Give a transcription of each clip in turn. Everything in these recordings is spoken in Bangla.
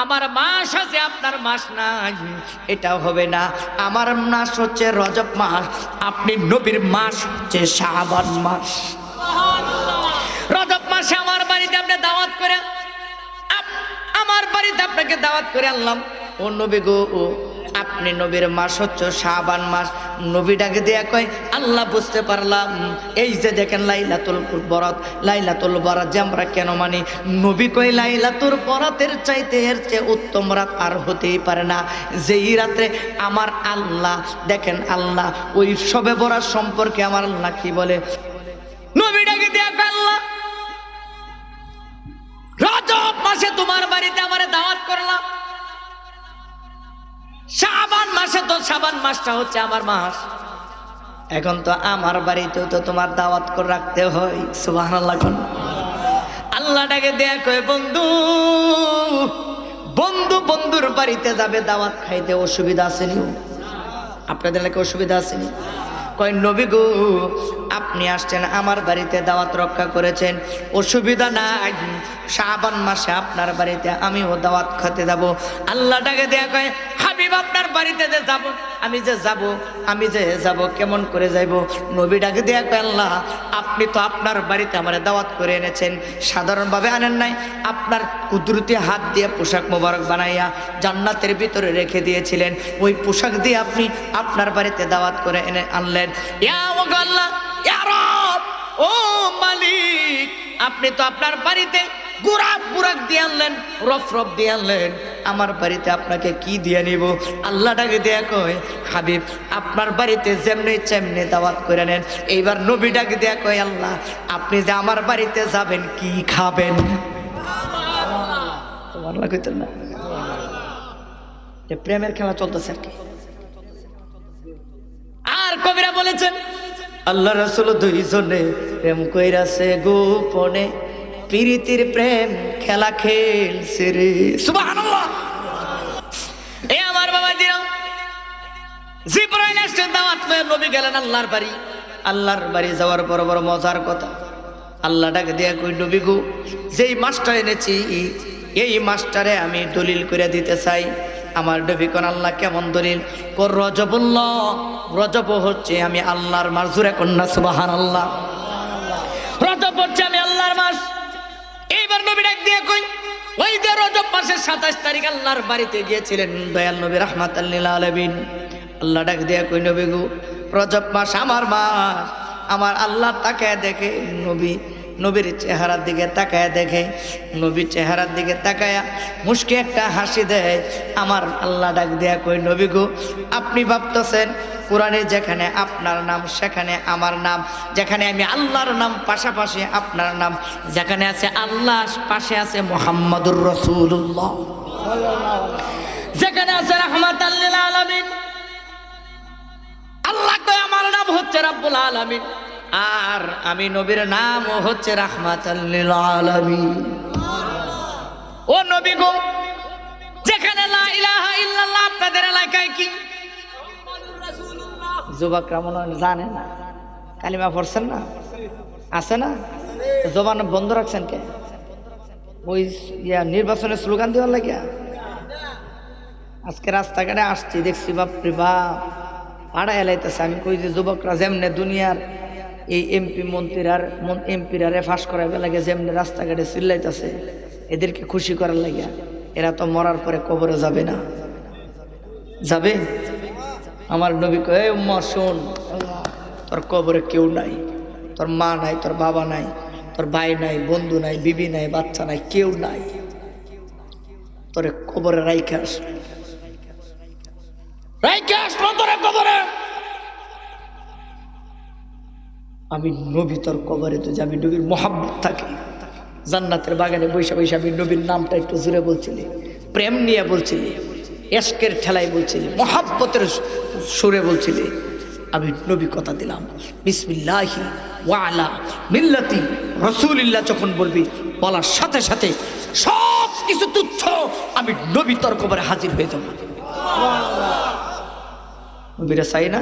আমার মাস আছে আপনার মাস নাই, এটা হবে না। আমার মাস হচ্ছে রজব মাস, আপনি নবীর মাস হচ্ছে শাবান মাস। রজব মাসে আমার বাড়িতে আপনি দাওয়াত করে, আমার বাড়িতে আপনাকে দাওয়াত করে আনলাম। ও নবী গো, আপনি নবীর মাস হচ্ছে শাবান মাস। নবী ডাকে দেয়া কয়, আল্লাহ বুঝতে পারলাম, এই যে দেখেন লাইলাতুল বরাত, লাইলাতুল বরাত যে আমরা কেন মানি, নবী কয় লাইলাতুল বরাতের চাইতে এর চেয়ে উত্তম রাত আর হতেই পারে না। যেই রাত্রে আমার আল্লাহ, দেখেন আল্লাহ ওই শবে বরাত সম্পর্কে আমার আল্লাহ কি বলে। নবী ডাকে দেয়া কয়, আল্লাহ রজব মাসে তোমার বাড়িতে আমারে দাওয়াত করলাম, শাবান মাসে তো শাবান মাসটা হচ্ছে আমার মাস, এখন তো আমার বাড়িতেও তো তোমার দাওয়াত করে রাখতে হয়। সুবহানাল্লাহ। আল্লাহ ডাকে দেয়া কয়, বন্ধু বন্ধু বন্ধুর বাড়িতে যাবে দাওয়াত খাইতে, অসুবিধা আসেনি? আপনাদের এলাকায় অসুবিধা আসেনি? কয় নবী গো, আপনি আসছেন আমার বাড়িতে দাওয়াত রক্ষা করেছেন, অসুবিধা নাই, শাবান মাসে আপনার বাড়িতে আমিও দাওয়াত খেতে যাব। আল্লাহ ডাকে দেয়া কয়, হাবিব আপনার বাড়িতে যে যাব, আমি যে যাব কেমন করে যাইব? নবী ডাকে দেয়া কয়, আল্লাহ আপনি তো আপনার বাড়িতে আমার দাওয়াত করে এনেছেন, সাধারণভাবে আনেন নাই, আপনার কুদরতি হাত দিয়ে পোশাক মোবারক বানাইয়া জান্নাতের ভিতরে রেখে দিয়েছিলেন, ওই পোশাক দিয়ে আপনি আপনার বাড়িতে দাওয়াত করে এনে আনলেন। ইয়া আল্লাহ, ইয়া রব, ও মালিক, আপনি তো আপনার বাড়িতে বুরাক দিয়ে আনলেন, রফরফ দিয়ে আনলেন, আমার বাড়িতে আপনাকে কি দিয়ে নিব? আল্লাহ ডাকে দেয়া কয়, হাবিব আপনার বাড়িতে যেমনি চেমনি দাওয়াত করে নেন। এইবার নবী ডাকে দেয়া কয়, আল্লাহ আপনি যে আমার বাড়িতে যাবেন কি খাবেন? আল্লাহ কইতেন না, প্রেমের খেলা চলতেছে আর কি। আর কবিরা বলেছেন, আল্লাহ রাসূল দুইজনে প্রেম কইরাছে গোপনে, প্রীতির প্রেম খেলা খেলছে রে। সুবহানাল্লাহ। এ আমার বাবা দিও, জিবরাইল আসছে দাওয়াত লয়ে, নবী গেলেন আল্লাহর বাড়ি। আল্লাহর বাড়ি যাওয়ার বড় বড় মজার কথা, আল্লাহ ডাকে দেয়া কই, নবী গো, যেই মাছটা এনেছি এই মাছটারে আমি দলিল করে দিতে চাই। আমার নবী কোন আল্লাহ কেমন দলিল? কর রজবুল্লাহ, রজব হচ্ছে আমি আল্লাহর মাস। জোরে কন্যা সুবহানাল্লাহ। রজব হচ্ছে আমি আল্লাহর মাস। এইবার নবী ডাক দিয়ে কই, ওই যে রজব মাসের 27 তারিখ আল্লাহর বাড়িতে গিয়েছিলেন দয়াল নবী রাহমাতাল লিল আলামিন। আল্লাহ ডাক দিয়ে কই, নবী গো, রজব মাস আমার মাস। আমার আল্লাহ তাকায় দেখে, নবীর চেহারার দিকে তাকায় দেখে, নবীর চেহারার দিকে তাকায়া মুস্কি একটা হাসি দেয়। আমার আল্লাহ ডাক দেয়া কই, নবী গো, আপনি ভাবতেছেন কোরআনে যেখানে আপনার নাম সেখানে আমার নাম, যেখানে আমি আল্লাহর নাম পাশাপাশি আপনার নাম, যেখানে আছে আল্লাহ পাশে আছে মুহাম্মাদুর রাসূলুল্লাহ, যেখানে আছে রাহমাতাল লিল আলামিন। আল্লাহ কয় আমার নাম হচ্ছে রাব্বুল আলামিন, আর আমি নবীর নাম হচ্ছে রাহমাতাল লিল আলামিন। ও নবী গো, যেখানে লা ইলাহা ইল্লাল্লাহ, আপনাদের এলাকায় কি যুবকরা মনে হয় জানে না, কালিমা পড়ছেন না, আছে না? জবান বন্ধ রাখছেন কে? ওই নির্বাচনের স্লোগান দেওয়ার লাগিয়া? আজকে রাস্তাঘাটে আসছি, দেখছি বাপরে বাপ পাড়া এলাইতেছে। আমি কই যে যুবকরা যেমনে দুনিয়ার এই এমপিরা ফাঁস করাইবে লাগে, যেমনি রাস্তাঘাটে চিল্লাইতেছে, এদেরকে খুশি করার লাগিয়া। এরা তো মরার পরে কবরে যাবে না, যাবে? আমার নবী কয়, উম্মা শোন, তোর কবরে কেউ নাই, তোর মা নাই, তোর বাবা নাই, তোর ভাই নাই, বন্ধু নাই, বিবি নাই, বাচ্চা নাই, কেউ নাই, তোরে কবরে রাইখে আস, তোরে কবরে। আমি নবী তোর কবরে তো যাবি, নবীর মোহাব্বত থাকে। জান্নাতের বাগানে বৈশা বৈশা আমি নবীর নামটা একটু জোরে বলছিলি, প্রেম নিয়ে বলছিলি, এশকের ঠেলায় বলছিলি, মোহাব্বতের সুরে বলছিলি। আমি নবী কথা দিলাম, বিসমিল্লাহি ওয়া আলা মিল্লাতি রাসূলিল্লাহ যখন বলবি, বলার সাথে সাথে সব কিছু তুচ্ছ, আমি নবী তোর কবরে হাজির হয়ে যাব। নবীরা চাই না?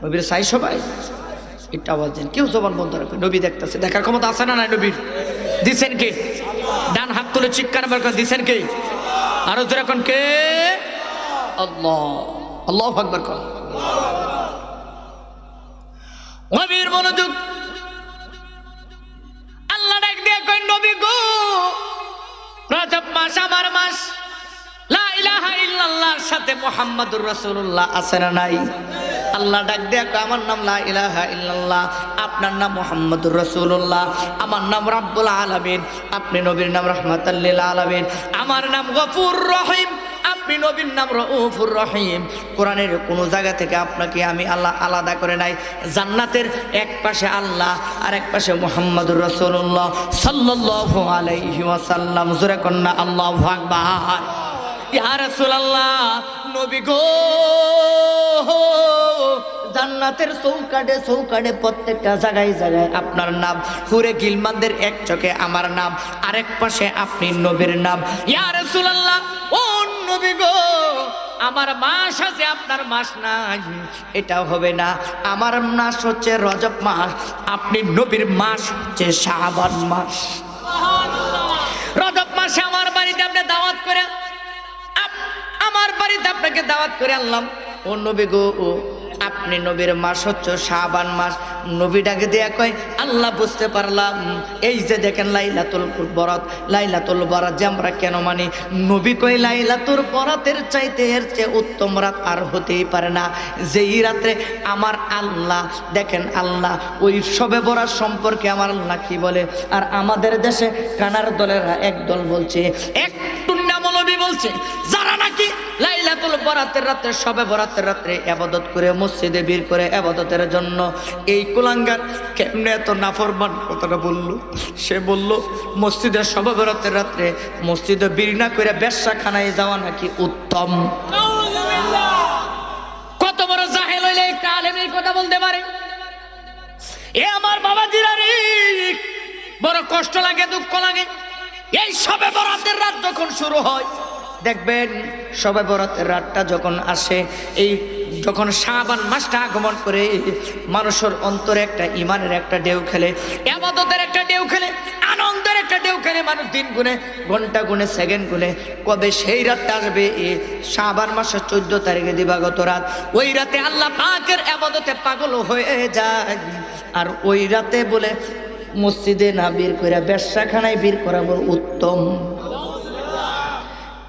নবীরা চাই সবাই? একটা আওয়াজ দেন, কেউ জবান বন্ধ রাখবে। নবী দেখতেছে, দেখার ক্ষমতা আছে না নাই? নবীর দিচ্ছেন কে? ডান হাত তুলে চিৎকার বের করে দিচ্ছেন কে? আরো জোরে এখন কে? আল্লাহ। আল্লাহু আকবার কর। নবীর মনোযোগ। আল্লাহ ডাক দিয়ে কই নবী গো, রজব মাস আমার মাস, লা ইলাহা ইল্লাল্লাহর সাথে মুহাম্মাদুর রাসূলুল্লাহ আছে না নাই? আল্লাহ ডাক দিয়ে কয় আমার নাম লা ইলাহা ইল্লাল্লাহ, আপনার নাম মুহাম্মাদুর রাসূলুল্লাহ, আমার নাম রাব্বুল আলামিন, আপনি নবীর নাম রাহমাতাল লিল আলামিন, আমার নাম গফুর রহিম, আপনি নবীর নাম রউফুর রহিম। কোরআনের কোন জায়গা থেকে আপনাকে আমি আল্লাহ আলাদা করে নাই। জান্নাতের এক পাশে আল্লাহ আর এক পাশে মুহাম্মাদুর রাসূলুল্লাহ সাল্লাল্লাহু আলাইহি ওয়াসাল্লাম। জোরে কন্না আল্লাহু আকবার। ইয়া রাসূলুল্লাহ, নবী গো, জান্নাতের চৌকাঠে চৌকাঠে প্রত্যেকটা জায়গায় জায়গায় আপনার নাম, হুরে গিলমানদের এক চোখে আমার নাম, আরেক পাশে আপনি নবীর নাম। ইয়া রাসূলুল্লাহ, ও নবী গো, আমার মাস আছে আপনার মাস নাই, এটা হবে না। আমার মাস হচ্ছে রজব মাস, আপনি নবীর মাস হচ্ছে শাবান মাস। রজব মাসে আমার বাড়িতে আপনি দাওয়াত করে, আমার বাড়িতে আপনাকে দাওয়াত করে আনলাম। ও নবী গো, আপনি নবীর মাস হচ্ছে শাবান মাস। নবী ডাকে দেয়া কয় আল্লাহ বুঝতে পারলাম, এই যে দেখেন লাইলাতুল বরাত, লাইলাতুল বরাত যে আমরা কেন মানি, নবী কয় লাইলাতুল বরাতের চাইতে এর চেয়ে উত্তম রাত আর হতেই পারে না। যেই রাত্রে আমার আল্লাহ, দেখেন আল্লাহ ওই শবে বরাত সম্পর্কে আমার আল্লাহ কি বলে। আর আমাদের দেশে কানার দলেরা একদল বলছে, এক টুন্না মৌলবী বলছে, যারা নাকি লাইলাতুল বরাতের রাত্রে, শবে বরাতের রাত্রে ইবাদত করে মসজিদে ভিড় করে ইবাদতের জন্য। এই কুলাঙ্গার কেমনে এত নাফরমান কথাটা বলল? সে বলল মসজিদে শবে বরাতের রাত্রে মসজিদে ভিড় না করে বেশ্যাখানায় যাওয়া নাকি উত্তম। কত বড় জাহেল হইলে একটা আলেম এই কথা বলতে পারে? এ আমার বাবাজিরা রে, বড় কষ্ট লাগে, দুঃখ লাগে। এই শবে বরাতের রাত যখন শুরু হয়, দেখবেন শবে বরাতের রাতটা যখন আসে, এই যখন শাবান মাসটা আগমন করে, মানুষের অন্তরে একটা ইমানের একটা ঢেউ খেলে, ইবাদতের একটা ঢেউ খেলে, আনন্দের একটা ঢেউ খেলে। মানুষ দিন গুনে, ঘন্টা গুনে, সেকেন্ড গুনে, কবে সেই রাতটা আসবে। শাবান মাসের 14 তারিখে দিবাগত রাত, ওই রাতে আল্লাহ পাকের ইবাদতে পাগল হয়ে যায়। আর ওই রাতে বলে মসজিদে না বের করে বেশ্যাখানায় বের করা বড় উত্তম।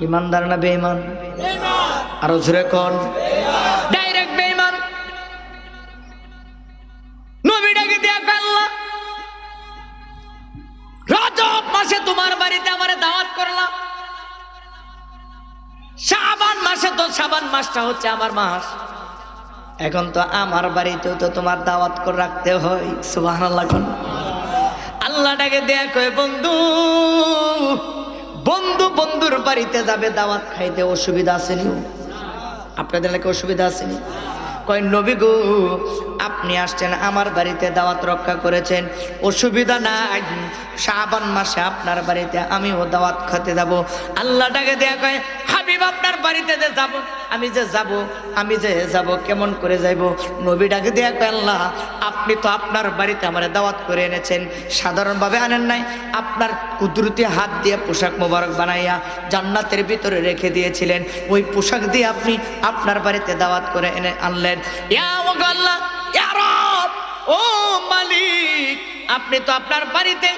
ইমানদার না বেঈমান? আরো জোরে কোন? ডাইরেক্ট বেঈমান। নবী ডাকে দিয়া আল্লাহ, রজব মাসে তোমার বাড়িতে আমারে দাওয়াত করলাম, শাবান মাসে তো শাবান মাসটা হচ্ছে আমার মাস, এখন তো আমার বাড়িতেও তো তোমার দাওয়াত করে রাখতে হয়। সুবহানাল্লাহ। আল্লাহ ডাকে দেয়া কয় বন্ধু, বন্ধু বন্ধুর বাড়িতে যাবে দাওয়াত খাইতে, অসুবিধা আসেনি? আপনাদের নাকি অসুবিধা আসেনি? কয় নবী গো, আপনি আসছেন আমার বাড়িতে দাওয়াত রক্ষা করেছেন, অসুবিধা নাই, শাবান মাসে আপনার বাড়িতে আমিও দাওয়াত খেতে যাব। আল্লাহ ডাকে দেয়া কয় হাবিব, আপনার বাড়িতে যে যাব, আমি যে যাব কেমন করে যাইব? নবী ডাকে দেয়া কয় আল্লাহ, আপনি তো আপনার বাড়িতে আমার দাওয়াত করে এনেছেন, সাধারণভাবে আনেন নাই, আপনার কুদরতি হাত দিয়ে পোশাক মোবারক বানাইয়া জান্নাতের ভিতরে রেখে দিয়েছিলেন, ওই পোশাক দিয়ে আপনি আপনার বাড়িতে দাওয়াত করে এনে আনলেন। ইয়া আল্লাহ, ইয়া রব, ও মালিক, আপনি তো আপনার বাড়িতে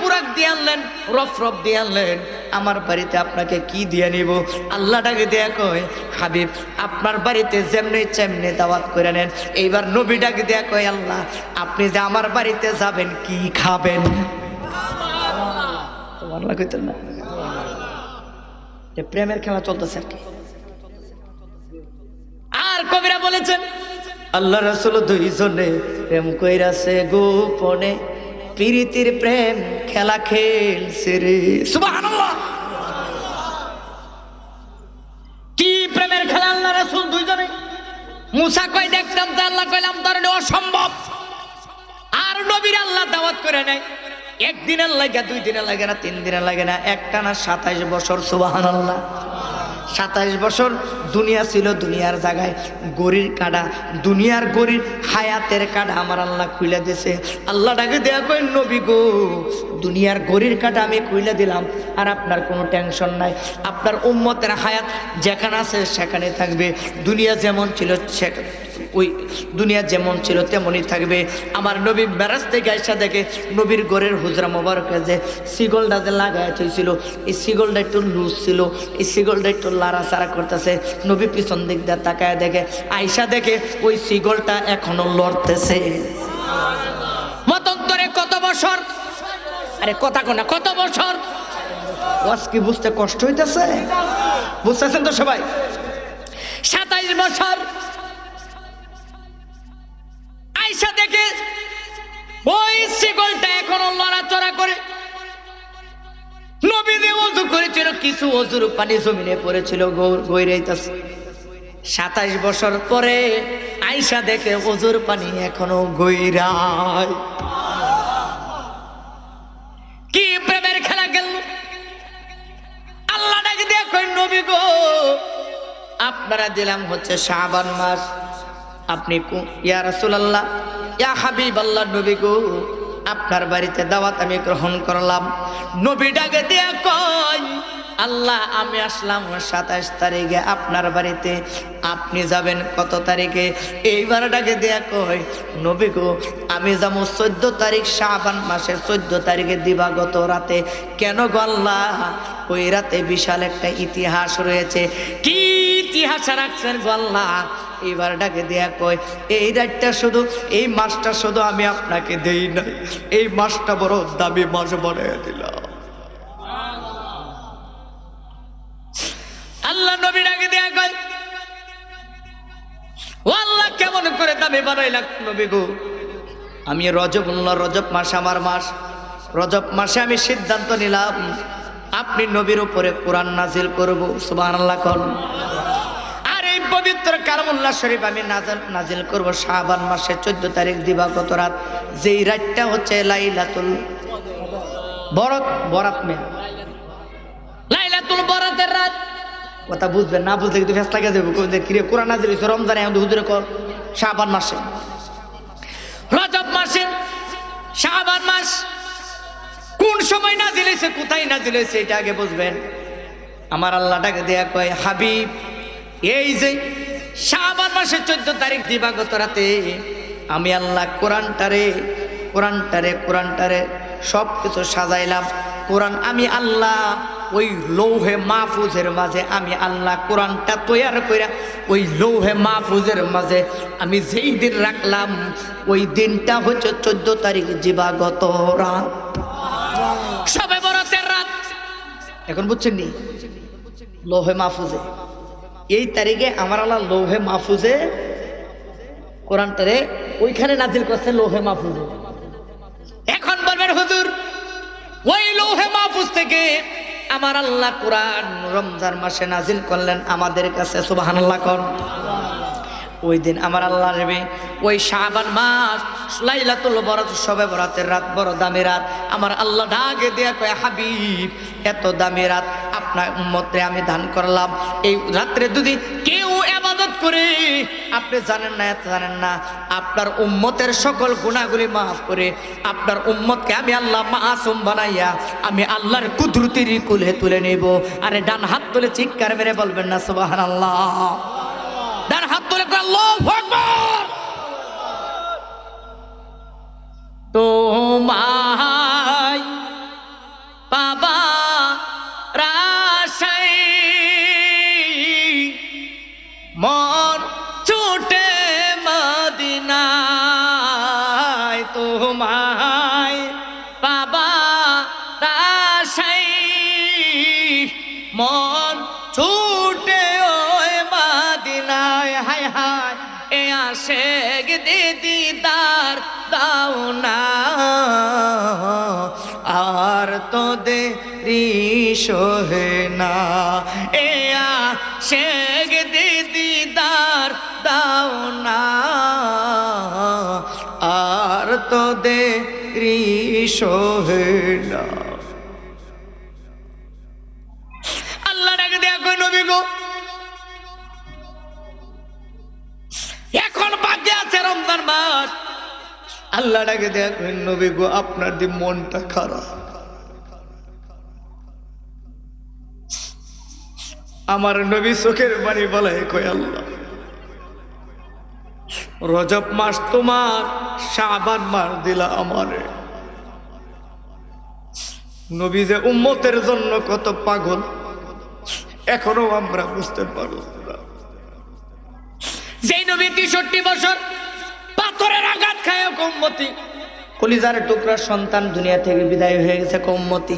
বুরাক দিয়ে আনলেন, রফ দিয়ে আনলেন, আমার বাড়িতে আপনাকে কি দিয়ে নিব? আল্লাহ ডাকে দেয়া কয় হাবিব, আপনার বাড়িতে যেমনি চেমনি দাওয়াত করে নেন। এইবার নবী ডাকে দেয়া কয় আল্লাহ, আপনি যে আমার বাড়িতে যাবেন কি খাবেন? আল্লাহ কইতেন না, প্রেমের খেলা চলতেছে আর কি। আর কবিরা বলেছেন আল্লাহ রাসূল দুইজনে প্রেম কইরাছে গোপনে, প্রীতির প্রেম খেলা খেলছে রে। সুবহানাল্লাহ। কি প্রেমের খেলা আল্লাহ রাসূল দুইজনে? মুসা কয় দেখতাম তো, আল্লাহ কইলাম তার অসম্ভব। আর নবীর আল্লাহ দাওয়াত করে নেয়, একদিনের লাগে, 2 দিনের লাগে না, 3 দিনের লাগে না, একটানা 27 বছর। সুবহানাল্লাহ। 27 বছর দুনিয়া ছিল, দুনিয়ার জায়গায় গরির কাঁটা, দুনিয়ার গরির হায়াতের কাঁটা আমার আল্লাহ খুইলা দিয়েছে। আল্লাহ ডাকে দেয়া কই নবী গো, দুনিয়ার গরির কাঁটা আমি খুইলা দিলাম, আর আপনার কোনো টেনশন নাই। আপনার উম্মতের হায়াত যেখানে আছে সেখানে থাকবে। দুনিয়া যেমন ছিল ওই দুনিয়া যেমন ছিল তেমনই থাকবে। আমার নবী মেরাজ থেকে আইসা দেখে নবীর ঘরের হুজরা মোবারকে যে সিগলটা যে লাগাই হয়েছিল, এই সিগলটা একটু লুজ ছিল, এই সিগলটা একটু লাড়াচাড়া করতেছে। নবী পিছন দিক দিয়ে তাকায় দেখে, আইসা দেখে ওই সিগলটা এখনো লড়তেছে। মতন্তরে কত বছর, আরে কথা কোনা কত বছর, কি বুঝতে কষ্ট হইতেছে? বুঝতেছেন তো সবাই? 27 বছর। আয়েশা দেখে ওই শিকলটা এখনো লড়াচড়া করে। নবী যে ওযু করেছিল, কিছু ওযুর পানি জমিনে পড়েছিল, গইরাইতেছে। 27 বছর পরে আয়েশা দেখে ওযুর পানি এখনো গইরায়। কি প্রেমের খেলা গেল! আল্লাহ ডাকে দিয়ে কই নবী গো, আপনারা দিলাম হচ্ছে শাবান মাস, আপনি ইয়া রাসূলুল্লাহ, ইয়া হাবিবাল্লাহ, নবী গো আপনার বাড়িতে দাওয়াত আমি গ্রহণ করলাম। নবী ডাকে দিয়া কয়, আল্লাহ আমি আসলাম 27 তারিখে আপনার বাড়িতে, আপনি যাবেন কত তারিখে? এইবার ডাকে দিয়া কয় নবী গো আমি যাবো 14 তারিখ শাবান মাসের 14 তারিখে দিবাগত রাতে। কেন গো আল্লাহ? ওই রাতে বিশাল একটা ইতিহাস রয়েছে। কি ইতিহাস রাখছেন গো আল্লাহ? এবার ডাকে দেয়া কয়, এই রাতটা শুধু, এই মাসটা শুধু আমি আপনাকে দেই নাই, এই মাসটা বড় দামি মাস বানাইয়া দিলাম। আল্লাহ নবী ডাকে দেয়া কয়, ও আল্লাহ কেমন করে দামি বানাইলাম নবী গো? আমি রজব মাস আমার মাস, রজব মাসে আমি সিদ্ধান্ত নিলাম আপনি নবীর উপরে কোরআন নাজিল করব। সুবহানাল্লাহ কোন। পবিত্র কালামুল্লাহ শরীফ আমি নাজিল করব শাবান মাসের 14 তারিখ দিবাগত রাত, যেই রাতটা হচ্ছে লাইলাতুল বরাত মে, লাইলাতুল বরাতের রাত। কথা বুঝবেন না, বুঝলে কিন্তু ফেস লাগে দেবো। কিরে কোরআন নাজিল হইছে রমজানে, এখন হুজুরে কর শাবান মাসে, রজব মাসে। শাবান মাস কোন সময় নাজিল হইছে, কোথায় নাজিল হইছে, এটা আগে বুঝবেন। আমার আল্লাহ ডাকে দেয়া কয়, হাবিব এই যে শাবান মাসের 14 তারিখ দিবাগত রাতে আমি আল্লাহ কোরআনটারে সব কিছু সাজাইলাম। কোরআন আমি আল্লাহ ওই লৌহে মাহফুজের মাঝে, আমি আল্লাহ কোরআনটা তৈয়ার কইরা ওই লৌহে মাহফুজের মাঝে আমি যেই দিন রাখলাম, ওই দিনটা হচ্ছে 14 তারিখ দিবাগত রাত, শবে বরাতের রাত। এখন বুঝছেন নি? লৌহে মাহফুজে এই তারিখে আমার আল্লাহ লৌহে মাহফুজে কোরআনটারে ওইখানে নাজিল করছে, লৌহে মাহফুজে। এখন বলবেন হুজুর ওই লৌহে মাহফুজ থেকে আমার আল্লাহ কোরআন রমজান মাসে নাজিল করলেন আমাদের কাছে। সুবহানাল্লাহ কোন। ওই দিন আমার আল্লাহ রেবে ওই শাবান মাস লাইলাতুল বরাত, শবে বরাতের রাত, বড় দামি রাত। আমার আল্লাহ ডাকে দেয়া কয়, হাবিব এত দামি রাত আপনার উম্মতরে আমি দান করলাম। এই রাত্রে যদি কেউ ইবাদত করে, আপনি জানেন না আপনার উম্মতের সকল গুনাহগুলি মাফ করে আপনার উম্মতকে আমি আল্লাহ মাসুম বানাইয়া আমি আল্লাহর কুদরতের কুলে তুলে নেব। আরে ডান হাত তুলে চিৎকার মেরে বলবেন না সুবহানাল্লাহ? ডান হাত তুলে আল্লাহু আকবার। তোমায় বাবা রাশাই মন ছুটে মদিনায়, তোমায় বাবা রাশাই মন ছুটে ওই মদিনায়। হায় হায় এ আশেক দিদার দাও না, আর তো দেরি সহে না। এ আশেক দিদার দাও না, আর তো দেরি সহে না। আল্লাহ ডাকে দেয়া কই নবী গো আল্লাহ ডাকে দেখেন নবী গো আপনার দি মনটা খারাপ। আমার নবী চোখের পানি বলে কই আল্লাহ রজব মাস তোমার, শাবান মাস দিলা আমারে। নবী যে উম্মতের জন্য কত পাগল এখনো আমরা বুঝতে পারব না। যেই নবী 63 বছর পাথরের আঘাত খায় উম্মতি, কলিজার টুকরা সন্তান দুনিয়া থেকে বিদায় হয়ে গেছে উম্মতি।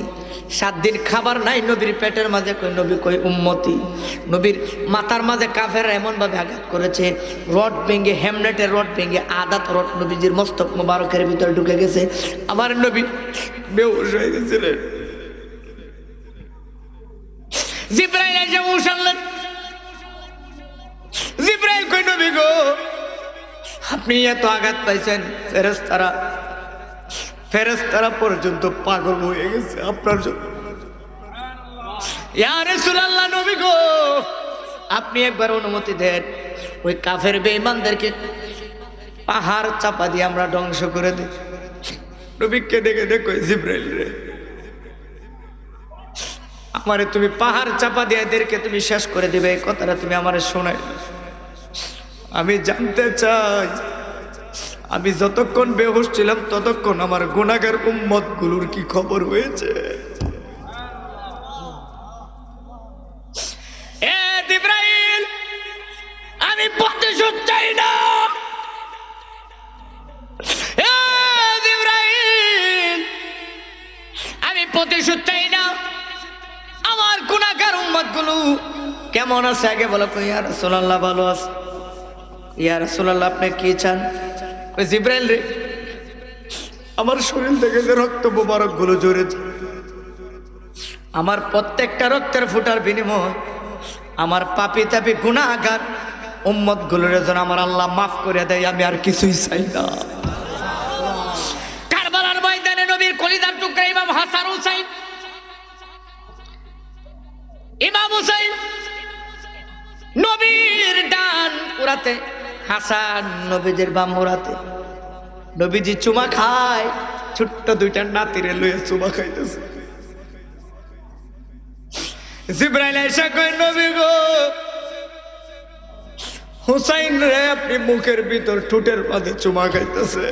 7 দিন খাবার নাই নবীর পেটের মাঝে, কই নবী কই উম্মতি। নবীর মাথার মাঝে কাফেররা এমন ভাবে আঘাত করেছে, রড ভেঙে, হেমনেটের রড ভেঙে আদাত রড নবীজির মস্তক মোবারকের ভিতরে ঢুকে গেছে। আমার নবী বেহুশ হয়ে গেছিলেন। জিবরাইল এসে উঠালেন। জিবরাইল কই নবী গো আপনি এত আঘাত পাইছেন, ফেরেশতারা পর্যন্ত পাগল হয়ে গেছে আপনার জন্য। ইয়া রাসূলুল্লাহ নবী গো আপনি একবার অনুমতি দেন, ওই কাফের বেঈমানদেরকে পাহাড় চাপা দিয়ে আমরা ধ্বংস করে দিই। নবী কেঁদে কেঁদে কই জিবরাইল রে আমারে তুমি পাহাড় চাপা দিয়ে এদেরকে তুমি শেষ করে দিবে, এই কথাটা তুমি আমারে শোনাই। আমি জানতে চাই আমি যতক্ষণ বেহুশ ছিলাম ততক্ষণ আমার গুনাহগার উম্মত গুলোর কি খবর হয়েছে। এ জিবরাইল আমি প্রতিশোধ চাই না। এ জিবরাইল আমি প্রতিশোধ চাই না। আমার গুনাহগার উম্মত গুলো কেমন আছে আগে বলো। ইয়া রাসূলুল্লাহ ভালো আছে। ইয়া রাসূলুল্লাহ আপনি কি চান? ওই জিবরাইল রে আমার শরীর থেকে যে রক্ত মোবারক গুলো ঝরেছে, আমার প্রত্যেকটা রক্তের ফুটার বিনিময় আমার পাপী তাপী গুনাহগার উম্মত গুলোর যেন আমার আল্লাহ মাফ করে দেয়, আমি আর কিছুই চাই না। কারবালার ময়দানে নবীর কলিজার টুকরা ইমাম হাসান হুসাইন, ইমাম হুসাইন নবীর ডান পুরাতে, হাসান নবীজির বাম পুরাতে। নবীজি চুমা খায়, ছোট্ট দুইটা নাতিরে লইয়া চুমা খাইতেছে। জিবরাইল এসে কয় নবী গো হুসাইন রে আপনি মুখের ভিতর ঠোঁটের মাঝে চুমা খাইতেছে,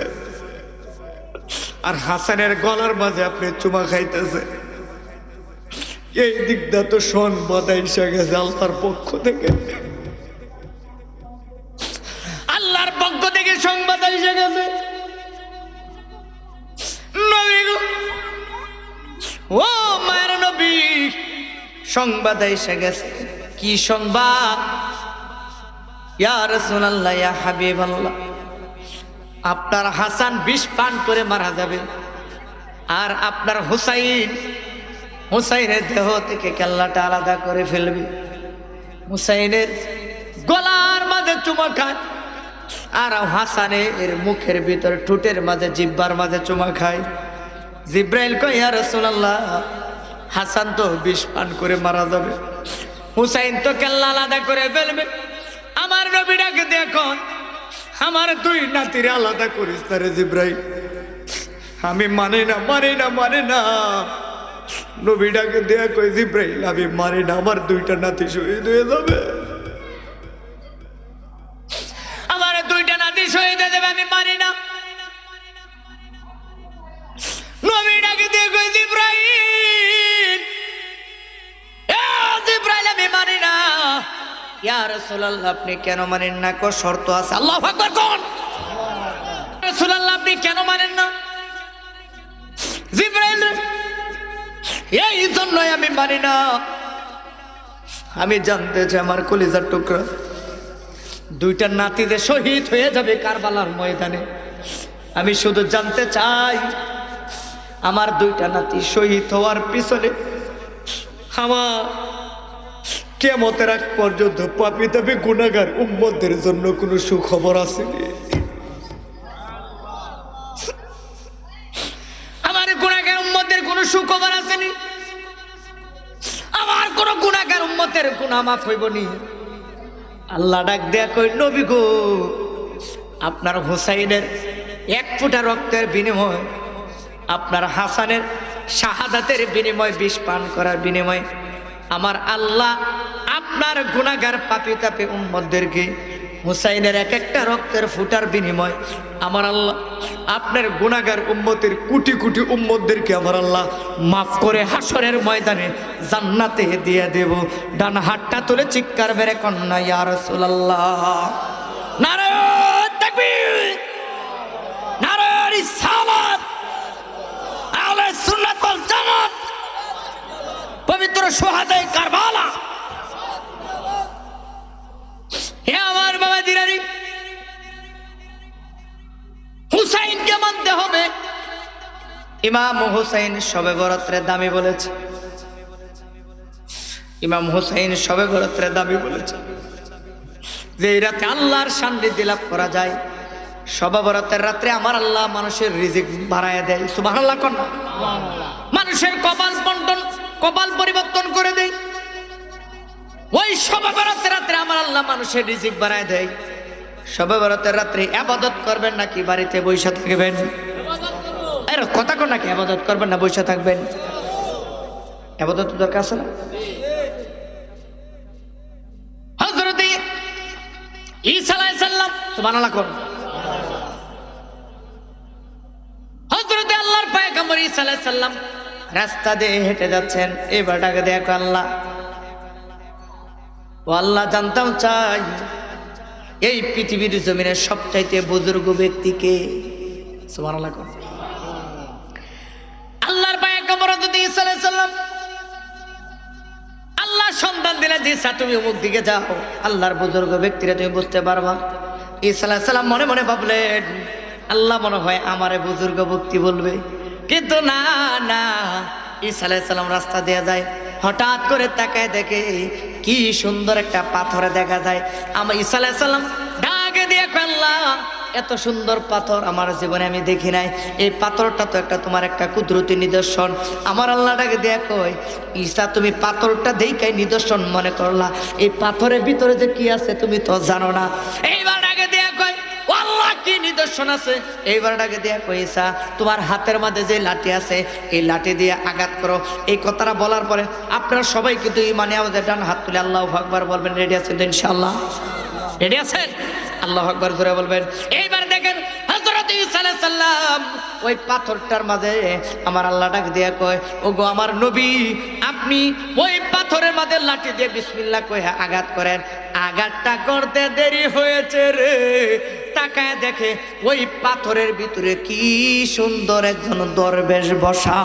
আর হাসানের গলার মাঝে আপনি চুমা খাইতেছে। এই দিকটা তো সংবাদ এসে গেছে আল্লাহর পক্ষ থেকে, আল্লাহর পক্ষ থেকে সংবাদ এসে গেছে। নবী গো ও মায়ের নবী সংবাদ এসে গেছে। কি সংবাদ? ইয়া রাসূলুল্লাহ ইয়া হাবিবাল্লাহ আপনার হাসান বিষ পান করে মারা যাবে, আর আপনার হুসাইনের দেহ থেকে কেল্লাটা আলাদা করে ফেলবে। হুসাইনের গলার মাঝে চুমা খায়, আর হাসানের মুখের ভিতর ঠোঁটের মাঝে জিহ্বার মাঝে চুমা খায়। জিবরাইল কয় ইয়া রাসূলুল্লাহ হাসান তো বিষ পান করে মারা যাবে, হুসাইন তো কেল্লা আলাদা করে ফেলবে। আমার নবী ডাকে দেখো আমার দুই নাতিরে আলাদা করিস তারে জিবরাইল। আমি মানে না। নবী ডাকে দেয়া কই জিবরাইল আমি মানি না, আমার দুইটা নাতি শহীদ হয়ে যাবে, আমার দুইটা নাতি শহীদ হয়ে যাবে, আমি মানি না। নবী ডাকে দিয়ে কই জিবরাইল আমি মানি না। ইয়া রাসূলুল্লাহ আপনি কেন মানেন না? কো শর্ত আছে। আল্লাহু আকবার কোন রাসূলুল্লাহ আপনি কেন মানেন না? জিবরাইল এই জন্যই আমি মানি না। আমি জানতে চাই আমার কলিজার টুকরা দুইটা নাতি যে শহীদ হয়ে যাবে কারবালার ময়দানে, আমি শুধু জানতে চাই আমার দুইটা নাতি শহীদ হওয়ার পিছনে আমার কিয়ামতের আগ পর্যন্ত পাপী তাপী গুনাহগার উম্মতদের জন্য কোনো সুখবর আসেনি। আমার গুনাহগার উম্মতের কোনো সুখবর আসেনি, আমার কোন গুনাহগার উম্মতের গুনাহ মাফ হইব নি। আল্লাহ ডাক দেয়া কই নবী গো আপনার হুসাইনের এক ফোঁটা রক্তের বিনিময়, আপনার হাসানের শাহাদাতের বিনিময়, বিষ পান করার বিনিময় আমার আল্লাহ আপনার গুনাহগার পাপী তাপী উম্মতদেরকে, হুসাইনের এক একটা রক্তের ফুটার বিনিময় আমার আল্লাহ আপনার গুনাহগার উম্মতের কোটি কোটি উম্মতদেরকে আমার আল্লাহ মাফ করে হাসরের ময়দানে জান্নাতে দিয়ে দেব। ডান হাতটা তুলে চিৎকার মেরে কন্যা ইয়া রাসূলুল্লাহ, নারে তাকবীর, নারে রিসালাত, আহলে সুন্নাত ওয়াল জামাত, পবিত্র শুহাদায়ে কারবালা। হে আমার বাবা দিরানি, হুসাইনকে মানতে হবে। ইমাম হুসাইন শবে বরাতের দামি বলেছে, ইমাম হুসাইন শবে বরাতের দামি বলেছে যে এই রাতে আল্লাহর সান্নিধ্য লাভ করা যায়। শবে বরাতের রাত্রে আমার আল্লাহ মানুষের রিজিক বাড়ায় দেয়। সুবহানাল্লাহ কোন মানুষের কপাল বন্টন, কপাল পরিবর্তন করে দেয়। ওই শবে বরাতের রাত্রে আমার আল্লাহ মানুষের রিজিক বাড়ায় দেয়। শবে বরাতের রাত্রে ইবাদত করবেন নাকি বাড়িতে বসে থাকবেন? আরে কথা কোন নাকি ইবাদত করবেন না বসে থাকবেন? ইবাদত দরকার আছে না? হযরত ঈসা আলাইহিস সালাম, সুবহানাল্লাহ কোন হযরত আল্লাহর পয়গম্বর ঈসা আলাইহিস সালাম রাস্তা দিয়ে হেঁটে যাচ্ছেন। এবার ডাকে দেখো আল্লাহ, ও আল্লাহ জানতাম চাই এই পৃথিবীর জমিনের সবচাইতে বুজুর্গ ব্যক্তিকে। সুবহানাল্লাহ কোন আল্লাহর পয়গম্বর হযরত ঈসা আলাইহিস সালাম আল্লাহ সন্তান দিলেন যে ঈসা তুমি অমুক দিকে যাও, আল্লাহর বুজুর্গ ব্যক্তিরা তুমি বুঝতে পারবা। ঈসা আলাইহিস সালাম মনে মনে ভাবলেন আল্লাহ মনে হয় আমারে বুজুর্গ ব্যক্তি বলবে, কিন্তু না না, ঈসা আলাইহিস সালাম রাস্তা দিয়ে যায়, হঠাৎ করে তাকায় দেখে কি সুন্দর একটা পাথরে দেখা যায়। আমার ঈসা আলাইহিস সালাম ডাকে দিয়ে আল্লাহ এত সুন্দর পাথর আমার জীবনে আমি দেখি নাই, এই পাথরটা তো একটা তোমার একটা কুদরতি নিদর্শন। আমার আল্লাহ ডাকে দিয়ে কয় ঈসা তুমি পাথরটা দেখাই নিদর্শন মনে করলা, এই পাথরের ভিতরে যে কি আছে তুমি তো জানো না। এইবার ডাকে দিয়ে কয় আল্লাহ কি নিদর্শন আছে? এইবার ডাকে দিয়ে কয় ঈসা তোমার হাতের মধ্যে যে লাঠি আছে এই লাঠি দিয়ে আঘাত করো। এই কথাটা বলার পরে আপনারা সবাই কিন্তু ইমানে আমাদের ডান হাত তুলে আল্লাহু আকবার বলবেন। রেডি আছেন তো ইনশাআল্লাহ? রেডি আছেন? আল্লাহু আকবার জোরে বলবেন। এইবার দেখেন হযরত ঈসা আলাইহিস সালাম ওই পাথরটার মাঝে আমার আল্লাহ ডাক দিয়ে কয় ওগো আমার নবী, আপনি ওই পাথরের মাঝে লাঠি দিয়ে বিসমিল্লাহ কয়ে আঘাত করেন। আঘাতটা করতে দেরি হয়েছে রে, তাকায় দেখে ওই পাথরের ভিতরে কি সুন্দর একজন দরবেশ বসা,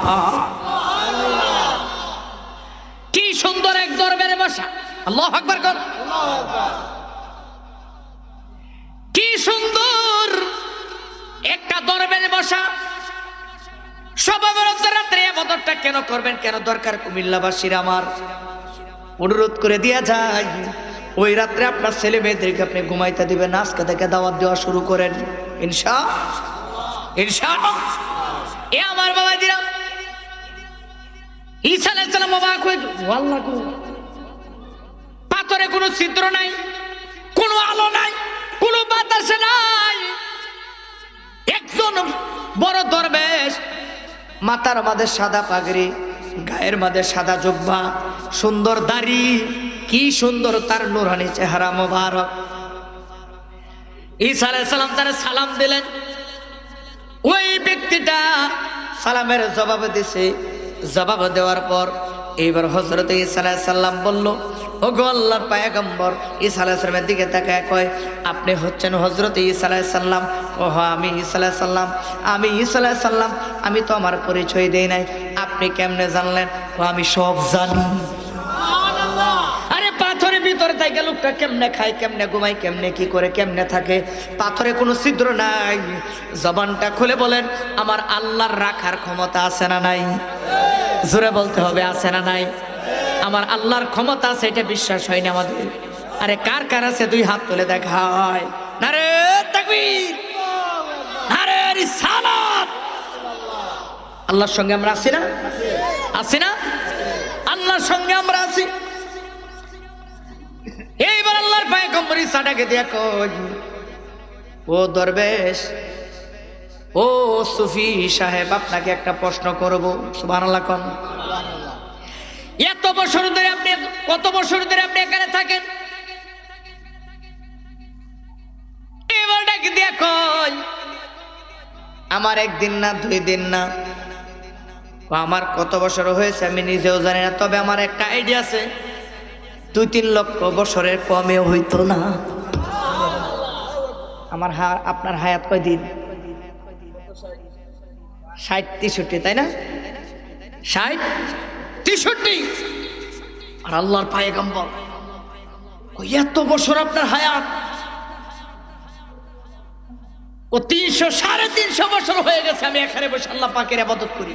কি সুন্দর এক দরবেশ বসা। আল্লাহু আকবার কর, কি সুন্দর একটা দরবেশ বসা। শবে বরাতের রাত্রে ইবাদতটা কেন করবেন, কেন দরকার? কুমিল্লাবাসীর আমার অনুরোধ করে দিয়া যায়, ওই রাত্রে আপনার ছেলে মেয়েদেরকে আপনি ঘুমাইতে দিবেন, আজকে থেকে দাওয়াত দেওয়া শুরু করেন ইনশাআল্লাহ। এ আমার বাবা দিরা ঈসা আলাইহিস সালাম অবাক হয়ে আল্লাহ গো, পাথরে কোনো ছিদ্র নাই, কোনো আলো নাই, কোনো বাতাস নাই, একজন বড় দরবেশ, মাথার মাঝে সাদা পাগড়ি, গায়ের মাঝে সাদা জুব্বা, সুন্দর দাড়ি, কি সুন্দর তার নূরানি চেহারা মোবারক। ঈসা আলাইহিস সালাম তার সালাম দিলেন। ওই ব্যক্তিটা সালামের জবাব দিছে। জবাব দেওয়ার পর এইবার হযরত ঈসা আলাইহিস সালাম বলল ওগো আল্লাহর পয়গম্বর। ঈসা আলাইহিস সালামের দিকে তাকায় কয় আপনি হচ্ছেন হযরত ঈসা আলাইহিস সালাম? ও হ্যাঁ আমি ঈসা আলাইহিস সালাম, আমি ঈসা আলাইহিস সালাম। আমি তো আমার পরিচয় দেই নাই, আপনি কেমনে জানলেন? ও আমি সব জানি। আরে পাথরের ভিতরে থেকে লোকটা কেমনে খায়, কেমনে ঘুমায়, কেমনে কি করে, কেমনে থাকে, পাথরে কোনো ছিদ্র নাই। জবানটা খুলে বলেন আমার আল্লাহর রাখার ক্ষমতা আছে না নাই? জোরে বলতে হবে আছে না নাই? আমার আল্লাহর ক্ষমতা আছে, এটা বিশ্বাস হয় না আমাদের? আরে কার কার আছে দুই হাত তুলে দেখায়। নারে তাকবীর, নারে রিসালাত। আল্লাহর সঙ্গে আমরা আছি না? আছি না? আল্লাহর সঙ্গে আমরা আছি। এইবার আল্লাহর পয়গম্বর ঈসাটাকে দিয়া কই ও দরবেশ, ও সুফি সাহেব, আপনাকে একটা প্রশ্ন করব। সুবহানাল্লাহ কোন। এত বছর ধরে আপনি, কত বছর ধরে আপনি এখানে থাকেন? এবার ডাক দিয়া কই, আমার একদিন না, 2 দিন না, আমার কত বছর হয়েছে আমি নিজেও জানি না। তবে আমার একটা আইডিয়া আছে, 2-3 লক্ষ বছরের কমেও হইতো না। আমার আপনার হায়াত কয়দিন? 60-63, তাই না? 60-63। আর আল্লাহর পয়গম্বর এত বছর আপনার হায়াত, ও 300-350 বছর হয়ে গেছে আমি এখানে বসে আল্লাহ পাকের ইবাদত করি।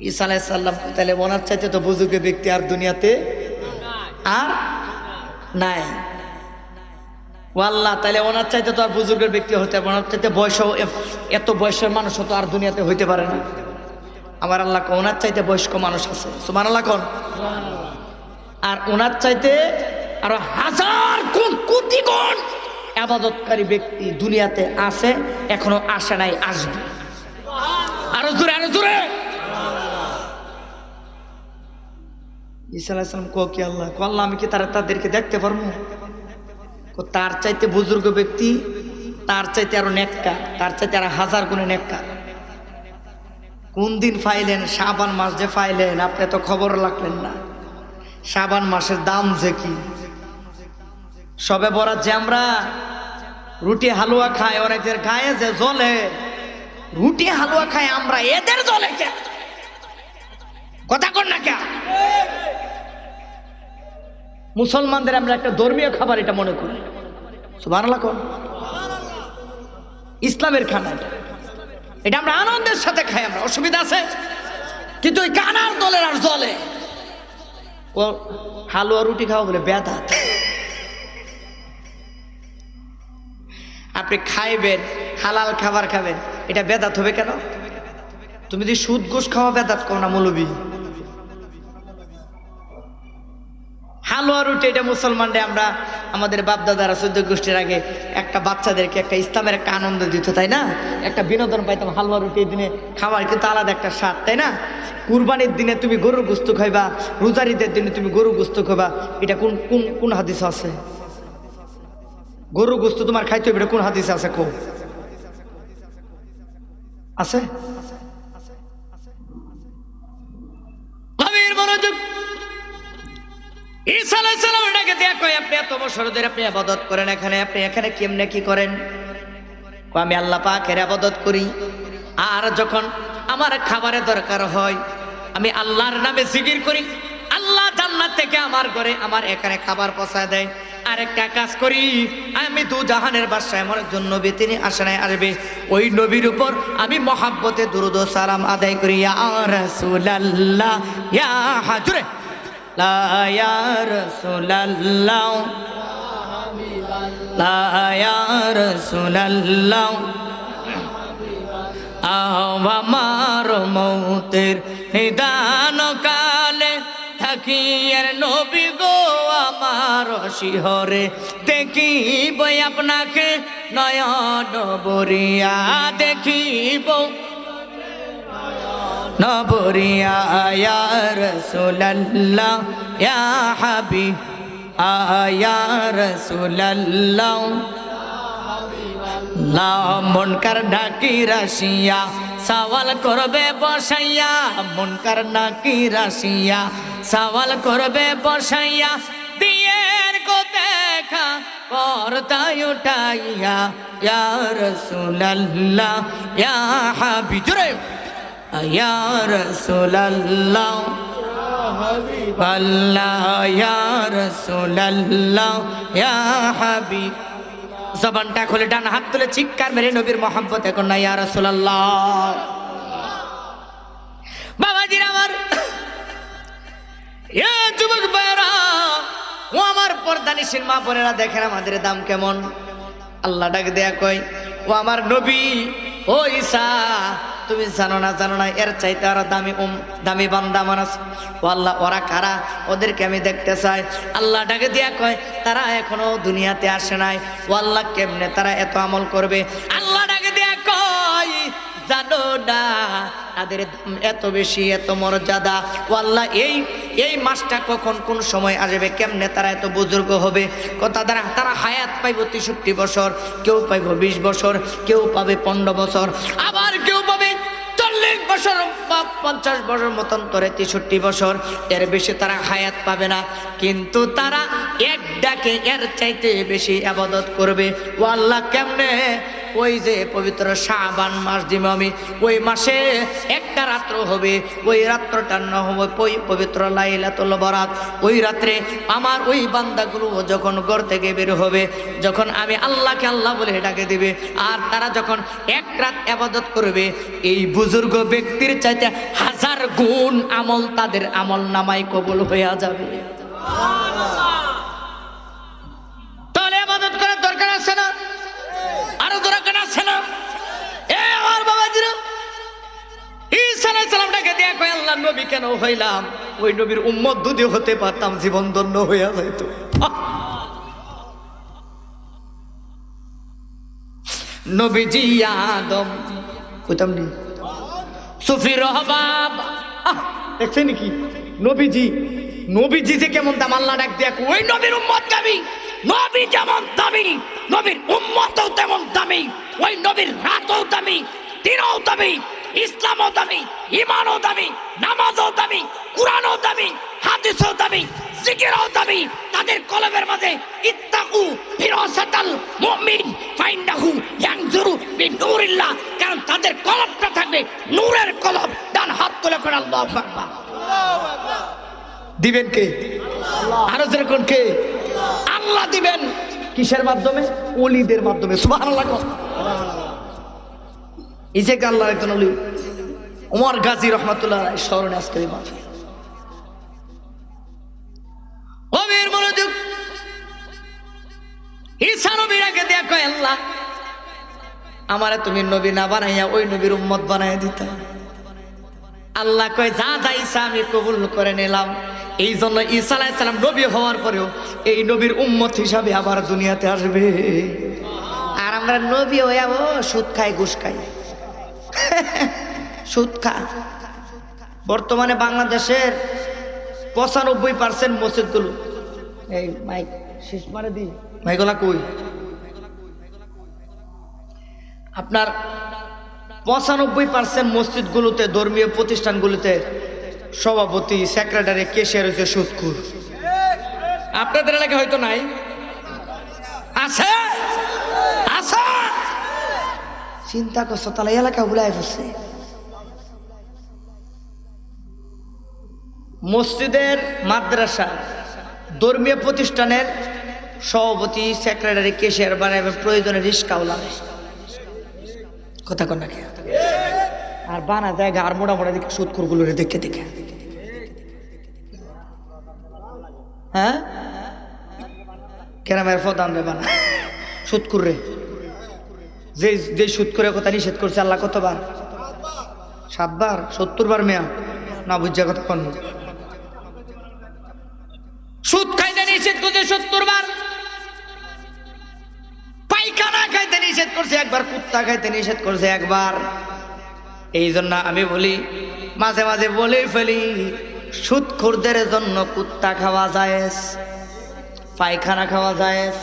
ঈসা আলাইহিস সালাম, তাহলে ওনার চাইতে তো বুজুর্গ ব্যক্তি আর দুনিয়াতে আর নাই। ও আল্লাহ, তাহলে ওনার চাইতে তো আর বুজুর্গের ব্যক্তি হতে পারে, ওনার চাইতে বয়স, এত বয়সের মানুষ তো আর দুনিয়াতে হইতে পারে না। আমার আল্লাহ ওনার চাইতে বয়স্ক মানুষ আছে, সুবহানাল্লাহ কোন। আর ওনার চাইতে আরো 1000 গুণ, কোটি গুণ ইবাদতকারী ব্যক্তি দুনিয়াতে আছে, এখনো আসে নাই, আসবে। আরো জোরে, আরো জোরে। ঈসা আলাইহিস সালাম কো কি আল্লাহ, কো আল্লাহ আমি কি তাদেরকে দেখতে পারবো? তার চাইতে বুজুর্গ ব্যক্তি, তার চাইতে আরো নেককার, তার চাইতে আরো 1000 গুণে নেককার। কোন দিন পাইলেন? শাবান মাস যে পাইলেন, আপনি তো খবর রাখলেন না। শাবান মাসের দাম যে কি, সবে বরাত যে আমরা রুটি হালুয়া খাই, অনেকের গায়ে যে জ্বলে, রুটি হালুয়া খাই আমরা, এদের জ্বলে কে? কথা কর না কে? মুসলমানদের আমরা একটা ধর্মীয় খাবার এটা মনে করি, সুবহানাল্লাহ কোন। ইসলামের খানা এটা আমরা আনন্দের সাথে খাই, আমরা অসুবিধা আছে? কিন্তু ওই কানার দলের আর জ্বলে, ও হালুয়া রুটি খাওয়া বলে বেদাত। আপনি খাইবেন, হালাল খাবার খাবেন, এটা বেদাত হবে কেন? তুমি যদি সুদ ঘুষ খাওয়া বেদাত করো না মৌলবী? হালুয়া রুটি এটা মুসলমানরা, আমরা আমাদের বাপদাদারা 14 গোষ্ঠীর আগে একটা বাচ্চাদেরকে একটা ইসলামের একটা আনন্দ দিত, তাই না? একটা বিনোদন পাইতাম। হালুয়া রুটি এই দিনে খাবার কিন্তু আলাদা একটা স্বাদ, তাই না? কুরবানির দিনে তুমি গরুর গোশত খাইবা, রোজার ঈদের দিনে তুমি গরুর গোশত খাইবা, এটা কোন কোন কোন হাদিস আছে? গরুর গোশত তোমার খাইতে হবে, এটা কোন হাদিস আছে? কো আছে? ঈসা আলাইহিস সালাম এটাকে দেখো, আপনি এত বছর ধরে আপনি ইবাদত করেন এখানে, আপনি এখানে কেমনে কি করেন? আমি আল্লাহ পাকের ইবাদত করি, আর যখন আমার খাবারের দরকার হয় আমি আল্লাহর নামে জিকির করি, আল্লাহ জান্নাত থেকে আমার ঘরে, আমার এখানে খাবার পৌঁছায় দেয়। আর একটা কাজ করি, আমি 2 জাহানের বাদশা, আমার একজন নবী, তিনি আসেনায় আসবে, ওই নবীর উপর আমি মহাব্বতে দুরূদ ও সালাম আদায় করি। ইয়া রাসূলুল্লাহ, ইয়া হাজুরে লা ইয়া রাসূলুল্লাহ, লা ইয়া রাসূলুল্লাহ, আমার মৌতের নিদান কালে থাকি আর নবী গো আমার শিহরে দেখিব আপনাকে নয়ন বরিয়া, দেখিব নবরিয়া। ইয়া রাসূলুল্লাহ, ইয়া হাবিব, ইয়া রাসূলুল্লাহ, মুনকার নাকির আসিয়া সওয়াল করবে বসাইয়া, মুনকার নাকির আসিয়া সওয়াল করবে বসাইয়া, দিয়ের কো দেখা পর্দায় উঠাইয়া। ইয়া রাসূলুল্লাহ, ইয়া হাবিব, জোরে ইয়া রাসূলুল্লাহ, আল্লাহ ইয়া রাসূলুল্লাহ, ইয়া হাবিব। জবানটা খুলে ডান হাত তুলে চিৎকার মেরে নবীর মহব্বত এখন না ইয়া রাসূলুল্লাহ। বাবাজির আমার, এ যুবক ভাইরা, ও আমার পর্দানিশীল মা বোনেরা, দেখেন আমাদের দাম কেমন। আল্লাহ ডাক দেয়া কয়, ও আমার নবী, ও ঈসা, তুমি জানো না এর চাইতে আরো দামি দামি বান্দা মানুষ। ও আল্লাহ, ওরা কারা? ওদেরকে আমি দেখতে চাই। আল্লাহ ডাকে দিয়া কয়, তারা এখনো দুনিয়াতে আসে নাই। ও আল্লাহ, কেমনে তারা এত আমল করবে? আল্লাহ ডাকে দিয়া কয়, তাদের দাম এত বেশি, এত মর্যাদা। ও আল্লাহ, এই মাসটা কখন কোন সময় আসবে, কেমনে তারা এত বুজুর্গ হবে? কথা তারা হায়াত পাইব 63 বছর, কেউ পাইব 20 বছর, কেউ পাবে 15 বছর, আবার কেউ পাবে 40 বছর বা 50 বছর মতন ধরে 63 বছর। এর বেশি তারা হায়াত পাবে না, কিন্তু তারা এক ডাকে এর চাইতে বেশি ইবাদত করবে। ও আল্লাহ, কেমনে? ওই যে পবিত্র শাবান মাস দিব আমি, ওই মাসে একটা রাত্র হবে, ওই রাত্রটার নাম হবে ওই পবিত্র লাইলাতুল বরাত। ওই রাত্রে আমার ওই বান্দাগুলো যখন ঘর থেকে বের হবে, যখন আমি আল্লাহকে আল্লাহ বলে ডাকে দিবে, আর তারা যখন এক রাত ইবাদত করবে, এই বুজুর্গ ব্যক্তির চাইতে 1000 গুণ আমল তাদের আমল নামায় কবুল হয়ে যাবে। তাহলে ইবাদত করার দরকার আছে না? আরো দরকার আছে না? এ আমার বাবাজিরা, ঈসা আলাইহিস সালামটাকে দিয়ে কয়, আল্লাহ নবী কেন হইলাম? ওই নবীর উম্মত যদি হতে পারতাম জীবন ধন্য হইয়া যাইত। নবীজি আদম কইতাম নি সুফি রহবাব, দেখছেন নাকি? নবীজি যে কেমন দাম, আল্লাহ ডাক দিয়ে ওই নবীর উম্মত দামি, নবী যেমন দামি নবীর উম্মতও তেমন দামি, ওই নবীর রাতও দামি, দিনও দামি, ইসলামও দামি, ঈমানও দামি, নামাজও দামি, কুরআনও দামি, হাদিসও দামি, জিকিরও দামি। তাদের কলবের মাঝে ইত্তাকু ফিরাসাতাল মুমিন ফাইন্নাহু ইয়ানজুরু বিনূরিল্লাহ, কারণ তাদের কলবটা থাকবে নূরের কলব। ডান হাত তুলে করে আল্লাহু আকবার। দিবেন কে? আরো যেরকম কে? আল্লাহ দিবেন। কিসের মাধ্যমে? ওলিদের মাধ্যমে। সুবহানাল্লাহ। এই যে আল্লাহর একজন ওলি ওমর গাজী রহমাতুল্লাহ আলাইহি স্মরণে আজকের এই মাহফিল। গভীর মনোযোগ। ঈসা নবীর আগে দিয়া কয়, আল্লাহ আমারে তুমি নবী না বানাইয়া ওই নবীর উম্মত বানাইয়া দিতা। আল্লাহ কয়, যা যা ঈসা আমি কবুল করে নিলাম। এই জন্য ঈসা আলাইহিস সালাম নবী হওয়ার পরেও এই নবীর উম্মত হিসাবে আবার দুনিয়াতে আসবে। আর আমরা নবী হইয়া সুদ খাই, ঘুষ খাই, সুদ খা। বর্তমানে বাংলাদেশের 95% মসজিদগুলো, এই মাইক শেষ মারে দি, মাইকলা কই আপনার 95% মসজিদগুলোতে, ধর্মীয় প্রতিষ্ঠানগুলোতে সভাপতি, সেক্রেটারি, কেশিয়ার হচ্ছে সুদখোর। আপনাদের এলাকায় হয়তো নাই, আছে আছে। চিন্তা করছো তাহলে এলাকা ভুলাই ফেলছে। মসজিদের, মাদ্রাসা, ধর্মীয় প্রতিষ্ঠানের সভাপতি, সেক্রেটারি, কেশিয়ার বানাবে, প্রয়োজনে রিস্কাওয়ালা কথা কন নাকি? আর বানা জায়গা আর মোটামোটা দিকে সুদখোরগুলো দেখে দেখে, হ্যাঁ কেরামের প্রধান রে বানা সুদখোর রে। যে সুদ করে কথা নিষেধ করছে আল্লাহ কতবার? 7 বার, 70 বার। মেয়া না বুঝা কথা কন। সুদ খাইতে নিষেধ করছে 70 বার, পায়খানা খাইতে নিষেধ করছে একবার, কুত্তা খাইতে নিষেধ করছে একবার। এই জন্য আমি বলি, মাঝে মাঝে বলে ফেলি, সুদখোরদের জন্য কুত্তা খাওয়া জায়েজ, পায়খানা খাওয়া জায়েজ।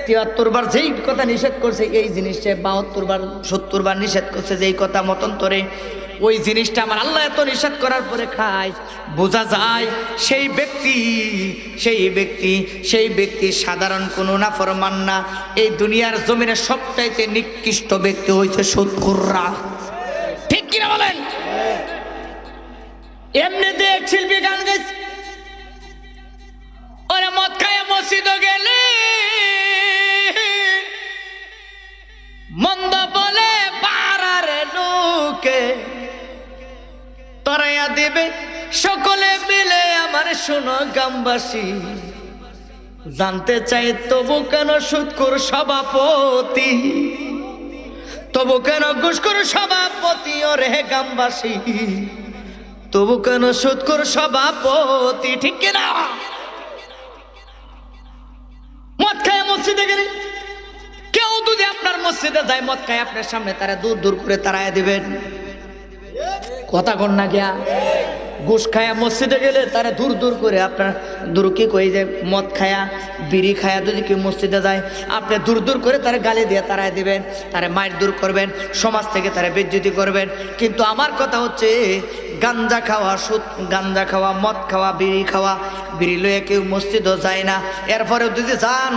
73 বার যেই কথা নিষেধ করছে এই জিনিসটা 72 বার 70 বার নিষেধ করছে যেই কথা মতন্তরে, ওই জিনিসটা আমার আল্লাহ এত নিষেধ করার পরে খায়। বোঝা যায় সেই ব্যক্তি সাধারণ কোনো নাফরমান না। এই দুনিয়ার জমিনে সবচাইতে নিকৃষ্ট ব্যক্তি হয়েছে সুদখোররা। ঠিক কিনা বলেন? এমনিতে এক শিল্পী গান গাইছে, ওরে মদ খায় মসজিদে গেলে মন্দ বলে পাড়ার লোকে তরাইয়া দেবে সকলে মিলে আমার শোনো গ্রামবাসী। জানতে চাই তবু কেন সুদখোর সভাপতি, তবু কেন ঘুষখোর সভাপতি, ওরে গ্রামবাসী তবু কেন সুদখোর সভাপতি। ঠিক কিনা? মদ খায় মসজিদে গেলে কেউ যদি আপনার মসজিদে যায় মদ খায়, আপনার সামনে তারা দূর দূর করে তাড়াইয়া দিবেন। কথা কন না গিয়া ঘুষ খায়া মসজিদে গেলে তারা দূর দূর করে আপনার দূর কি কই যে মদ খায়া বিড়ি খায়া যদি কেউ মসজিদে যায় আপনি দূর দূর করে তারা গালি দিয়ে তারাই দিবেন, তারা মাইর দূর করবেন, সমাজ থেকে তারা বেজ্জতি করবেন। কিন্তু আমার কথা হচ্ছে গাঞ্জা খাওয়া, গাঞ্জা খাওয়া, মদ খাওয়া, বিড়ি লয়ে কেউ মসজিদও যায় না। এরপরে যদি যান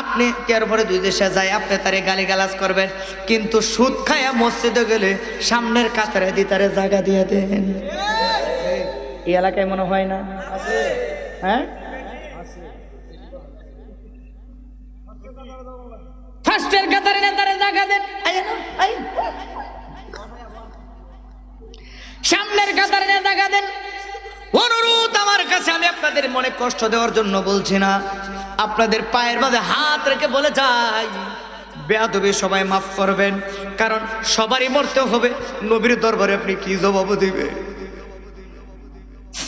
আপনি, এরপরে যদি সে যায় আপনি তারে গালিগালাজ করবেন। কিন্তু সুদ খায়া মসজিদে গেলে সামনের কাতারে দিয়ে তারে জায়গা দিয়ে দেন। এই এলাকায় মনে হয় না? হ্যাঁ, ফার্স্টের কাতারে নেতারে জায়গা দেন, সামনের কাতারে জায়গা দেন। অনুরোধ আমার কাছে, আমি আপনাদের মনে কষ্ট দেওয়ার জন্য বলছি না, আপনাদের পায়ের মাঝে হাত রেখে বলে যাই, বেয়াদবি সবাই মাফ করবেন, কারণ সবারই মরতে হবে। নবীর দরবারে আপনি কি জবাব দিবে?